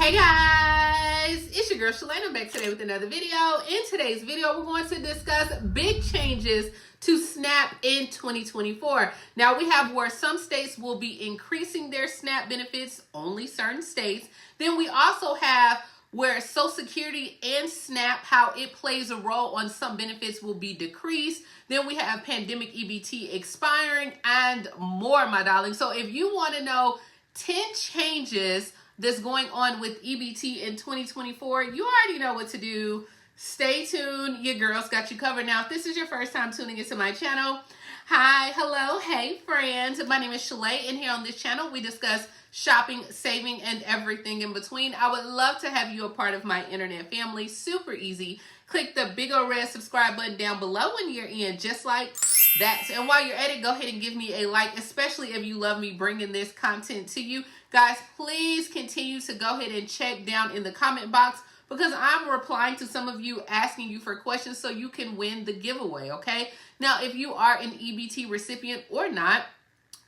Hey guys, it's your girl Shalae. I'm back today with another video. In today's video, we're going to discuss big changes to SNAP in 2024. Now we have where some states will be increasing their SNAP benefits, only certain states. Then we also have where Social Security and SNAP, how it plays a role on some benefits will be decreased. Then we have pandemic EBT expiring and more, my darling. So if you want to know 10 changes that's going on with EBT in 2024, you already know what to do. Stay tuned. Your girl's got you covered. Now, if this is your first time tuning into my channel, hi, hello, hey friends. My name is Shalae, and here on this channel, we discuss shopping, saving, and everything in between. I would love to have you a part of my internet family. Super easy. Click the big old red subscribe button down below when you're in, just like that. And while you're at it, go ahead and give me a like, especially if you love me bringing this content to you. Guys, please continue to go ahead and check down in the comment box because I'm replying to some of you asking you for questions so you can win the giveaway, okay? Now, if you are an EBT recipient or not,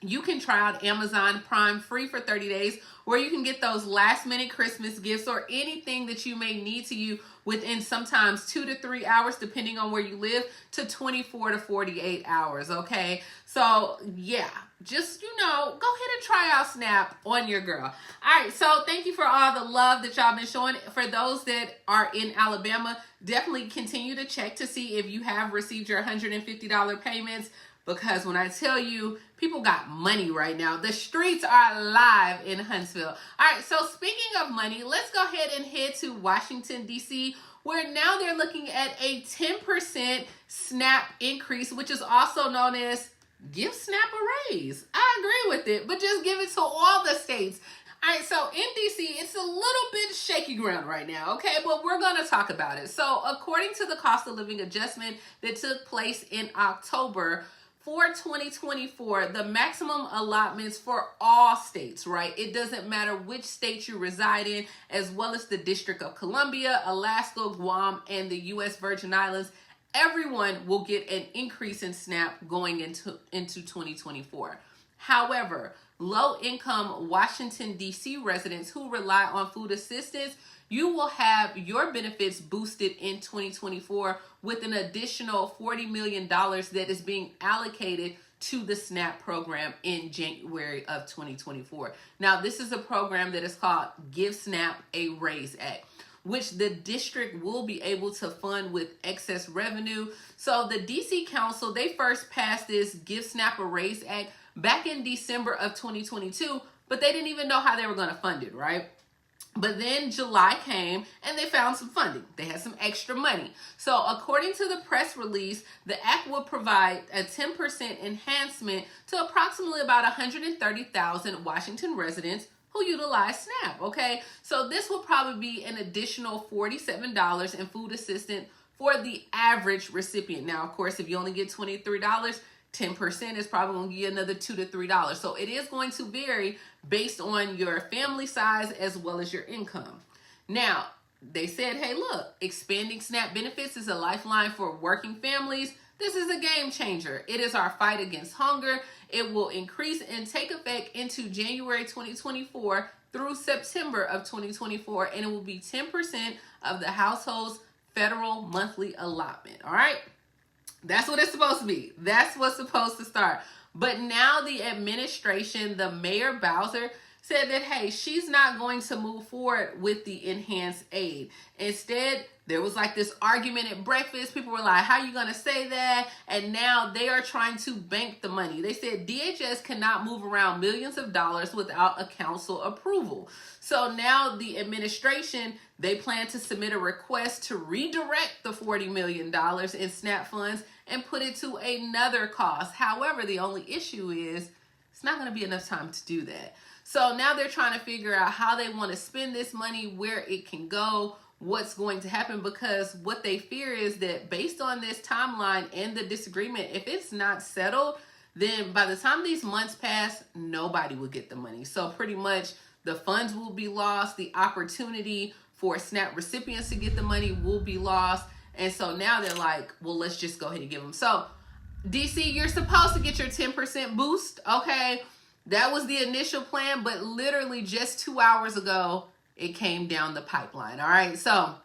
you can try out Amazon Prime free for 30 days, where you can get those last minute Christmas gifts or anything that you may need to you within sometimes 2 to 3 hours, depending on where you live, to 24 to 48 hours, okay? So yeah, just, go ahead and try out SNAP on your girl. All right, so thank you for all the love that y'all been showing. For those that are in Alabama, definitely continue to check to see if you have received your $150 payments, because when I tell you, people got money right now. The streets are alive in Huntsville. All right, so speaking of money, let's go ahead and head to Washington, D.C., where now they're looking at a 10% SNAP increase, which is also known as give SNAP a raise. I agree with it, but just give it to all the states. All right, so in D.C., it's a little bit shaky ground right now, okay? But we're going to talk about it. So according to the cost of living adjustment that took place in October, for 2024, the maximum allotments for all states, right? It doesn't matter which state you reside in, as well as the District of Columbia, Alaska, Guam, and the U.S. Virgin Islands. Everyone will get an increase in SNAP going into 2024. However, low-income Washington, D.C. residents who rely on food assistance, you will have your benefits boosted in 2024 with an additional $40 million that is being allocated to the SNAP program in January of 2024. Now, this is a program that is called Give SNAP a Raise Act, which the district will be able to fund with excess revenue. So the DC Council, they first passed this Give SNAP a Raise Act back in December of 2022, but they didn't even know how they were going to fund it, right? But then July came and they found some funding. They had some extra money. So according to the press release, the act will provide a 10% enhancement to approximately about 130,000 Washington residents who utilize SNAP, okay? So this will probably be an additional $47 in food assistance for the average recipient. Now, of course, if you only get $23, 10% is probably going to give you another $2 to $3. So it is going to vary based on your family size as well as your income. Now, they said, hey, look, expanding SNAP benefits is a lifeline for working families. This is a game changer. It is our fight against hunger. It will increase and take effect into January 2024 through September of 2024, and it will be 10% of the household's federal monthly allotment. All right? That's what it's supposed to be. That's what's supposed to start. But now the administration, the Mayor Bowser, said that, hey, she's not going to move forward with the enhanced aid. Instead, there was like this argument at breakfast. People were like, how are you going to say that? And now they are trying to bank the money. They said DHS cannot move around millions of dollars without a council approval. So now the administration, they plan to submit a request to redirect the $40 million in SNAP funds and put it to another cause. However, the only issue is it's not going to be enough time to do that. So now they're trying to figure out how they want to spend this money, where it can go, what's going to happen, because what they fear is that based on this timeline and the disagreement, if it's not settled, then by the time these months pass, nobody will get the money. So pretty much the funds will be lost. The opportunity for SNAP recipients to get the money will be lost. And so now they're like, well, let's just go ahead and give them. So DC, you're supposed to get your 10% boost, okay? That was the initial plan, but literally just 2 hours ago, it came down the pipeline. All right, so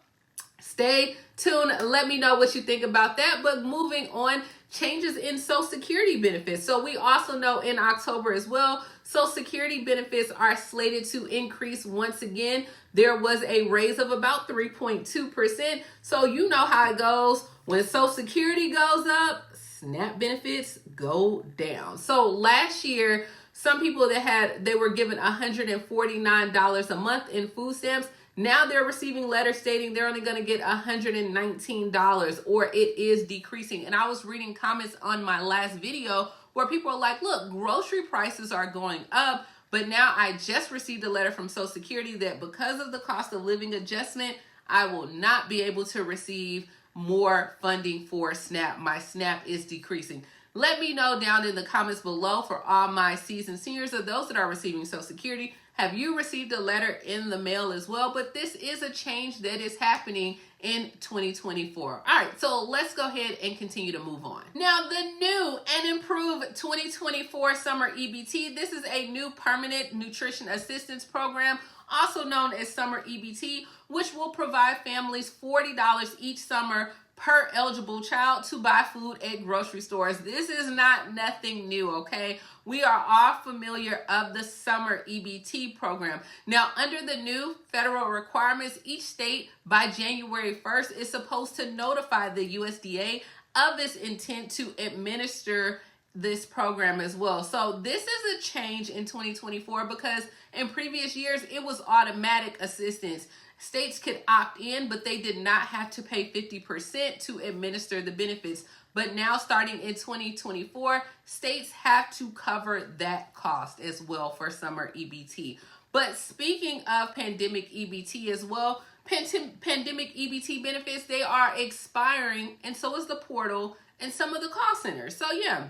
stay tuned. Let me know what you think about that. But moving on, changes in Social Security benefits. So we also know in October as well, Social Security benefits are slated to increase once again. There was a raise of about 3.2%. So you know how it goes. When Social Security goes up, SNAP benefits go down. So last year, some people they were given $149 a month in food stamps. Now they're receiving letters stating they're only going to get $119, or it is decreasing. And I was reading comments on my last video where people are like, look, grocery prices are going up, but now I just received a letter from Social Security that because of the cost of living adjustment, I will not be able to receive more funding for SNAP. My SNAP is decreasing. Let me know down in the comments below for all my seasoned seniors or those that are receiving Social Security. Have you received a letter in the mail as well? But this is a change that is happening in 2024. All right, so let's go ahead and continue to move on. Now, the new and improved 2024 Summer EBT. This is a new permanent nutrition assistance program, also known as Summer EBT, which will provide families $40 each summer per eligible child to buy food at grocery stores. This is nothing new, okay? We are all familiar of the Summer EBT program. Now, under the new federal requirements, each state by January 1st is supposed to notify the USDA of its intent to administer this program as well. So this is a change in 2024 because in previous years, it was automatic assistance. States could opt in, but they did not have to pay 50% to administer the benefits. But now starting in 2024, states have to cover that cost as well for Summer EBT. But speaking of pandemic EBT as well, pandemic EBT benefits, they are expiring, and so is the portal and some of the call centers. So yeah,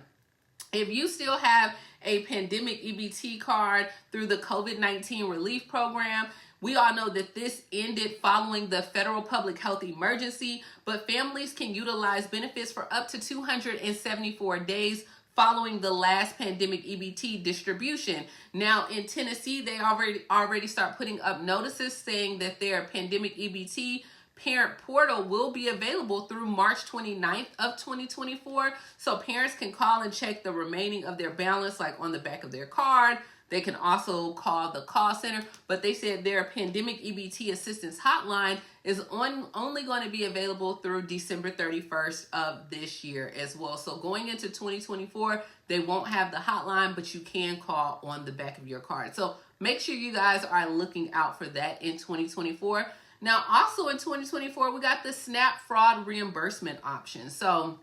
if you still have a pandemic EBT card through the COVID-19 relief program, we all know that this ended following the federal public health emergency, but families can utilize benefits for up to 274 days following the last pandemic EBT distribution. Now in Tennessee, they already start putting up notices saying that their pandemic EBT parent portal will be available through March 29th of 2024. So parents can call and check the remaining of their balance, like on the back of their card. They can also call the call center, but they said their pandemic EBT assistance hotline is only going to be available through December 31st of this year as well. So going into 2024, they won't have the hotline, but you can call on the back of your card. So make sure you guys are looking out for that in 2024. Now, also in 2024, we got the SNAP fraud reimbursement option. So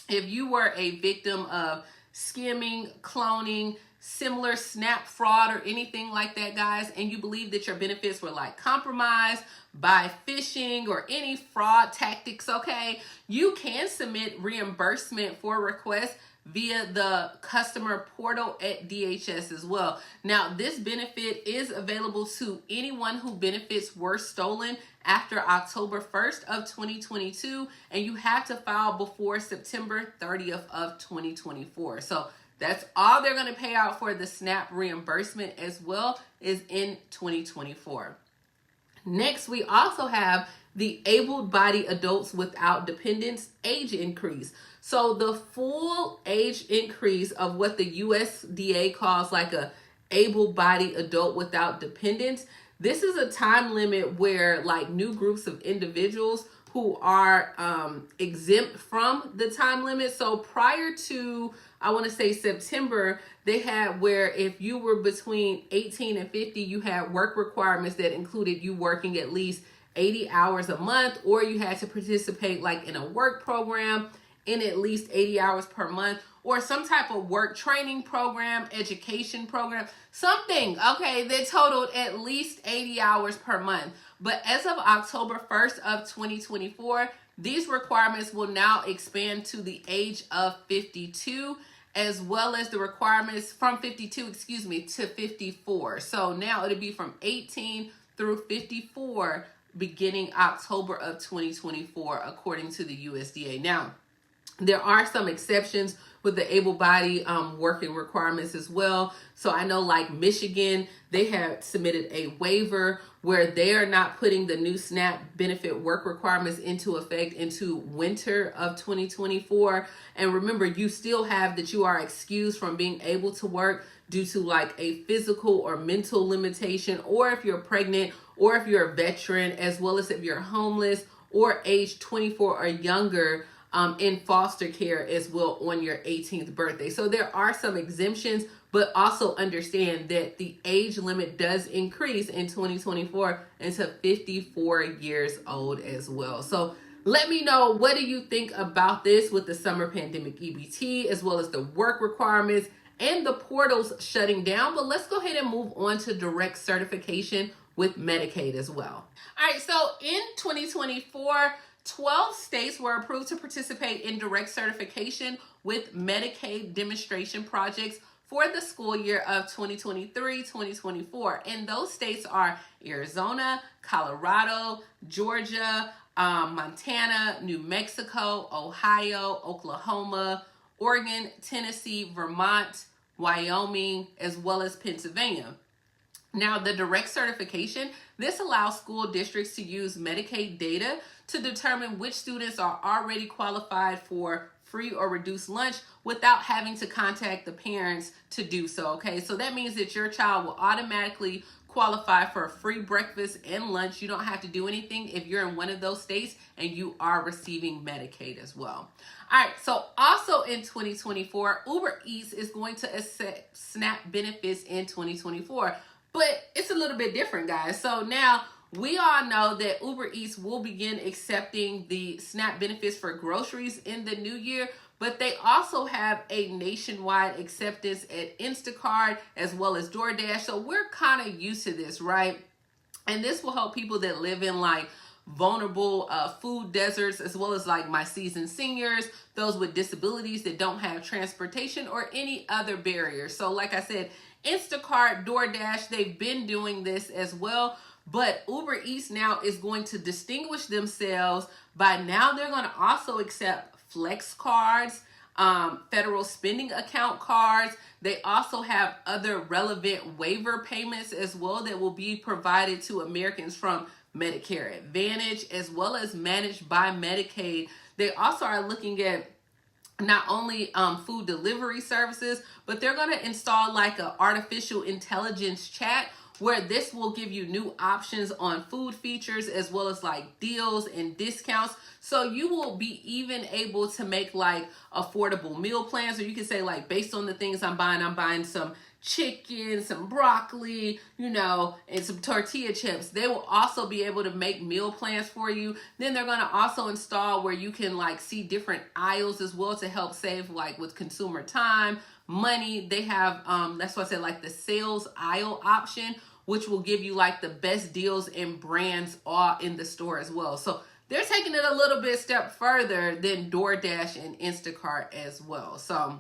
if you were a victim of skimming, cloning, similar SNAP fraud or anything like that, guys, and you believe that your benefits were like compromised by phishing or any fraud tactics, okay, you can submit reimbursement for requests via the customer portal at DHS as well. Now, this benefit is available to anyone who benefits were stolen after October 1st of 2022, and you have to file before September 30th of 2024. So that's all they're going to pay out for the SNAP reimbursement as well is in 2024. Next, we also have the able-bodied adults without dependents age increase. So the full age increase of what the USDA calls like a able-bodied adult without dependents, this is a time limit where like new groups of individuals who are exempt from the time limit. So prior to, I want to say September, they had where if you were between 18 and 50, you had work requirements that included you working at least 80 hours a month, or you had to participate like in a work program in at least 80 hours per month, or some type of work training program, education program, something, okay, that totaled at least 80 hours per month. But as of October 1st of 2024, these requirements will now expand to the age of 52, as well as the requirements from 52, to 54. So now it'll be from 18 through 54 beginning October of 2024, according to the USDA. Now, there are some exceptions with the able-bodied working requirements as well. So I know like Michigan, they have submitted a waiver where they are not putting the new SNAP benefit work requirements into effect into winter of 2024. And remember, you still have that you are excused from being able to work due to like a physical or mental limitation, or if you're pregnant, or if you're a veteran, as well as if you're homeless or age 24 or younger, in foster care as well on your 18th birthday. So there are some exemptions, but also understand that the age limit does increase in 2024 into 54 years old as well. So let me know, what do you think about this with the summer pandemic EBT, as well as the work requirements and the portals shutting down? But let's go ahead and move on to direct certification with Medicaid as well. All right, so in 2024, 12 states were approved to participate in direct certification with Medicaid demonstration projects for the school year of 2023-2024. And those states are Arizona, Colorado, Georgia, Montana, New Mexico, Ohio, Oklahoma, Oregon, Tennessee, Vermont, Wyoming, as well as Pennsylvania. Now, the direct certification, this allows school districts to use Medicaid data to determine which students are already qualified for free or reduced lunch without having to contact the parents to do so, okay? So that means that your child will automatically qualify for a free breakfast and lunch. You don't have to do anything if you're in one of those states and you are receiving Medicaid as well. All right, so also in 2024, Uber Eats is going to accept SNAP benefits in 2024. But it's a little bit different, guys. So now we all know that Uber Eats will begin accepting the SNAP benefits for groceries in the new year, but they also have a nationwide acceptance at Instacart as well as DoorDash. So we're kind of used to this, right? And this will help people that live in like vulnerable food deserts, as well as like my seasoned seniors, those with disabilities that don't have transportation or any other barriers. So like I said, Instacart, DoorDash, they've been doing this as well, but Uber Eats now is going to distinguish themselves by now they're going to also accept flex cards, federal spending account cards. They also have other relevant waiver payments as well that will be provided to Americans from Medicare Advantage as well as managed by Medicaid. They also are looking at not only food delivery services, but they're going to install like an artificial intelligence chat where this will give you new options on food features as well as like deals and discounts. So you will be even able to make like affordable meal plans, or you can say like, based on the things I'm buying some chicken, some broccoli, and some tortilla chips. They will also be able to make meal plans for you. Then they're going to also install where you can like see different aisles as well to help save like with consumer time, money. They have, that's why I said like the sales aisle option, which will give you like the best deals and brands all in the store as well. So they're taking it a little bit step further than DoorDash and Instacart as well. So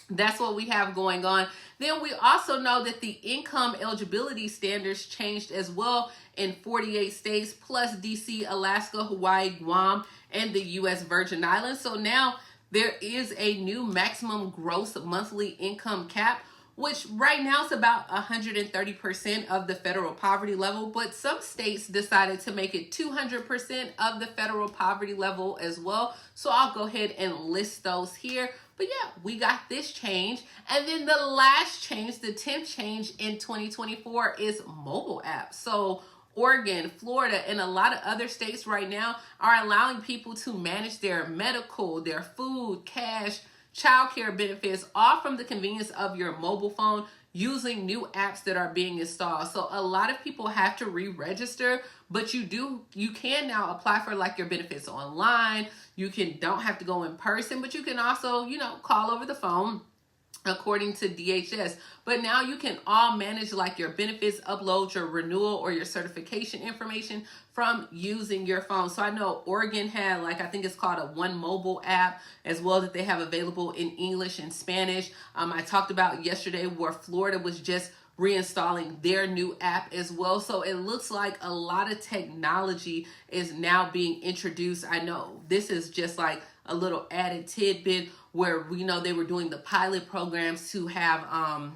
that's what we have going on. Then we also know that the income eligibility standards changed as well in 48 states, plus DC, Alaska, Hawaii, Guam, and the U.S. Virgin Islands. So now there is a new maximum gross monthly income cap, which right now is about 130% of the federal poverty level, but some states decided to make it 200% of the federal poverty level as well. So I'll go ahead and list those here. But yeah, we got this change. And then the last change, the 10th change in 2024 is mobile apps. So Oregon, Florida, and a lot of other states right now are allowing people to manage their medical, their food, cash, childcare benefits, all from the convenience of your mobile phone using new apps that are being installed. So a lot of people have to re-register, but you can now apply for like your benefits online. You don't have to go in person, but you can also, call over the phone according to DHS. But now you can all manage like your benefits, upload your renewal or your certification information from using your phone. So I know Oregon had I think it's called a One Mobile app as well that they have available in English and Spanish. I talked about yesterday where Florida was just reinstalling their new app as well. So it looks like a lot of technology is now being introduced. I know this is just like a little added tidbit where we know they were doing the pilot programs to have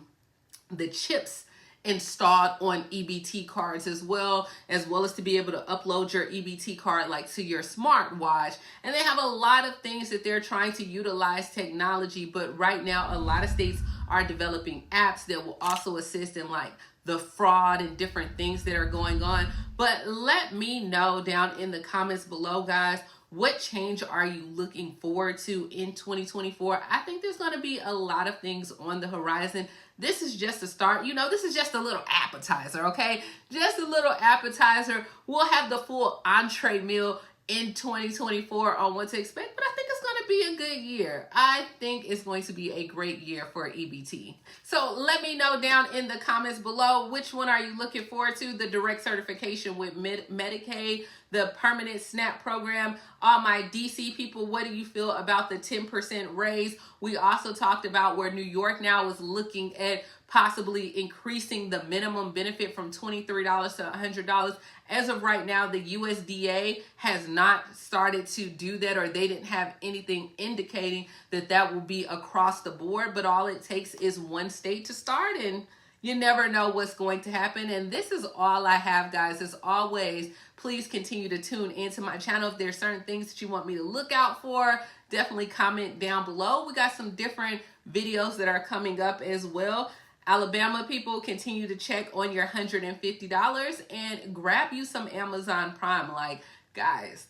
the chips installed on EBT cards as well as to be able to upload your EBT card like to your smartwatch. And they have a lot of things that they're trying to utilize technology, but right now a lot of states are developing apps that will also assist in like the fraud and different things that are going on. But let me know down in the comments below, guys, what change are you looking forward to in 2024? I think there's going to be a lot of things on the horizon. This is just a start. You know, this is just a little appetizer, okay? Just a little appetizer. We'll have the full entree meal in 2024 on what to expect, but I think it's going to be a good year. I think it's going to be a great year for EBT. So let me know down in the comments below, which one are you looking forward to? The direct certification with Medicaid, the permanent SNAP program. All my DC people, what do you feel about the 10% raise? We also talked about where New York now is looking at possibly increasing the minimum benefit from $23 to $100. As of right now, the USDA has not started to do that, or they didn't have anything indicating that that will be across the board, but all it takes is one state to start, and you never know what's going to happen. And this is all I have, guys. As always, please continue to tune into my channel. If there's certain things that you want me to look out for, definitely comment down below. We got some different videos that are coming up as well. Alabama people, continue to check on your $150 and grab you some Amazon Prime. Like, guys,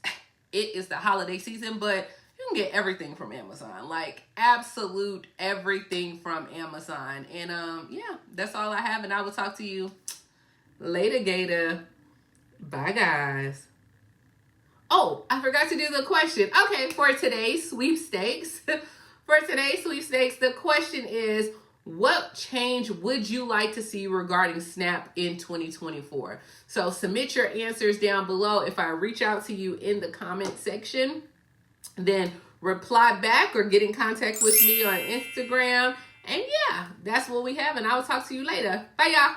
it is the holiday season, but you can get everything from Amazon, like absolute everything from Amazon. And yeah, that's all I have, and I will talk to you later, Gator. Bye, guys. Oh, I forgot to do the question. Okay, for today's sweepstakes, the question is, what change would you like to see regarding SNAP in 2024? So submit your answers down below. If I reach out to you in the comment section, then reply back or get in contact with me on Instagram. And yeah, that's what we have. And I will talk to you later. Bye, y'all.